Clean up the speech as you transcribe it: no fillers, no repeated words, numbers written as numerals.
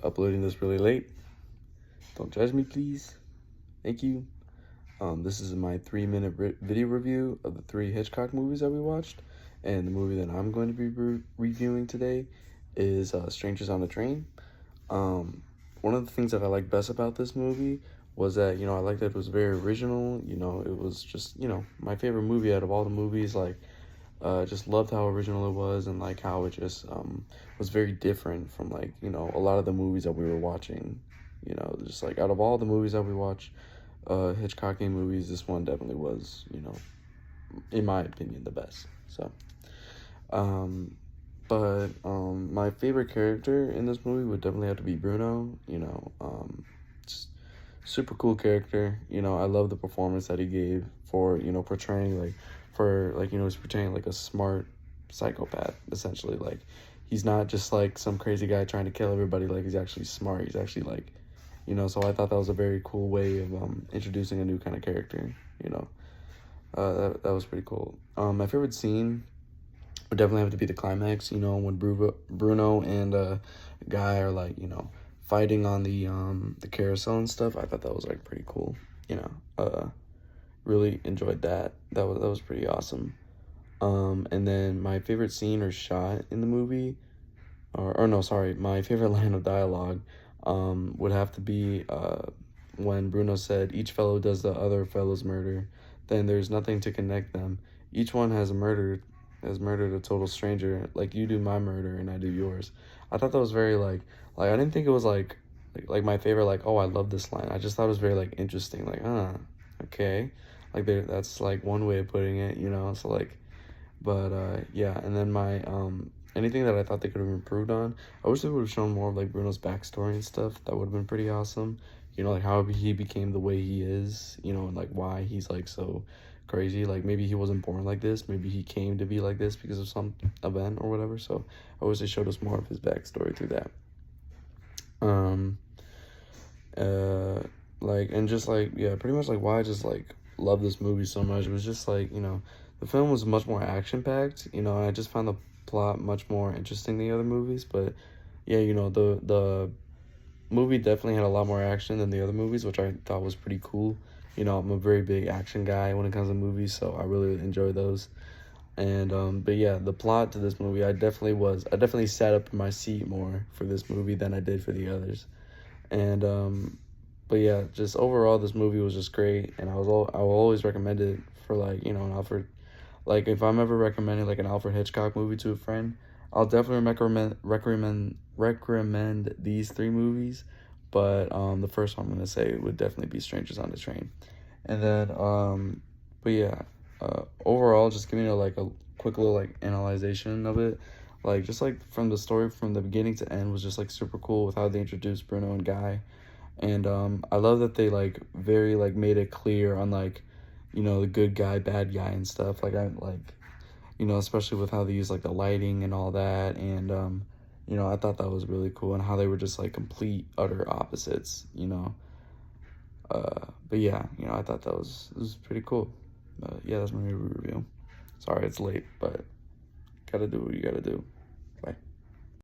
uploading this really late. Don't judge me, please. Thank you. This is my 3-minute video review of the 3 Hitchcock movies that we watched. And the movie that I'm going to be reviewing today is Strangers on a Train. One of the things that I like best about this movie was that, I like that it was very original. It was just, my favorite movie out of all the movies. Just loved how original it was, and like how it just was very different from a lot of the movies that we were watching. Just like out of all the movies that we watched, Hitchcockian movies, this one definitely was, in my opinion, the best. So, my favorite character in this movie would definitely have to be Bruno. Just super cool character. I love the performance that he gave for, portraying he's portraying like a smart psychopath, essentially. Like, he's not just like some crazy guy trying to kill everybody. Like, he's actually smart. He's actually like, so I thought that was a very cool way of introducing a new kind of character. That was pretty cool. My favorite scene would definitely have to be the climax, when Bruno and Guy are like, fighting on the carousel and stuff. I thought that was like pretty cool. Really enjoyed that. That was pretty awesome. And then my favorite scene or shot in the movie, my favorite line of dialogue would have to be when Bruno said, "Each fellow does the other fellow's murder, then there's nothing to connect them. Each one has murdered a total stranger, like you do my murder and I do yours." I thought that was very like I didn't think it was like my favorite, like, oh, I love this line. I just thought it was very like interesting, like, okay, like that's like one way of putting it, so like, but yeah. And then my anything that I thought they could have improved on, I wish they would have shown more of like Bruno's backstory and stuff. That would have been pretty awesome. Like how he became the way he is, and like why he's like so crazy. Like maybe he wasn't born like this, maybe he came to be like this because of some event or whatever. So I wish they showed us more of his backstory through that. And just like, yeah, pretty much like why I just like love this movie so much. It was just like, the film was much more action packed, and I just found the plot much more interesting than the other movies. But yeah, the movie definitely had a lot more action than the other movies, which I thought was pretty cool. I'm a very big action guy when it comes to movies, so I really enjoy those. And but yeah, the plot to this movie, I definitely sat up in my seat more for this movie than I did for the others. And but yeah, just overall this movie was just great, and I will always recommend it for like, an Alfred, like if I'm ever recommending like an Alfred Hitchcock movie to a friend, I'll definitely recommend these 3 movies. But the first one I'm gonna say would definitely be Strangers on the Train. And then but yeah, overall, just giving it like a quick little like analyzation of it, like just like from the story from the beginning to end was just like super cool with how they introduced Bruno and Guy. And I love that they like very like made it clear on like, the good guy, bad guy and stuff. Like I like, especially with how they use like the lighting and all that. And I thought that was really cool, and how they were just like complete utter opposites. But yeah, I thought that was pretty cool. But yeah, that's my movie review. Sorry it's late, but gotta do what you gotta do.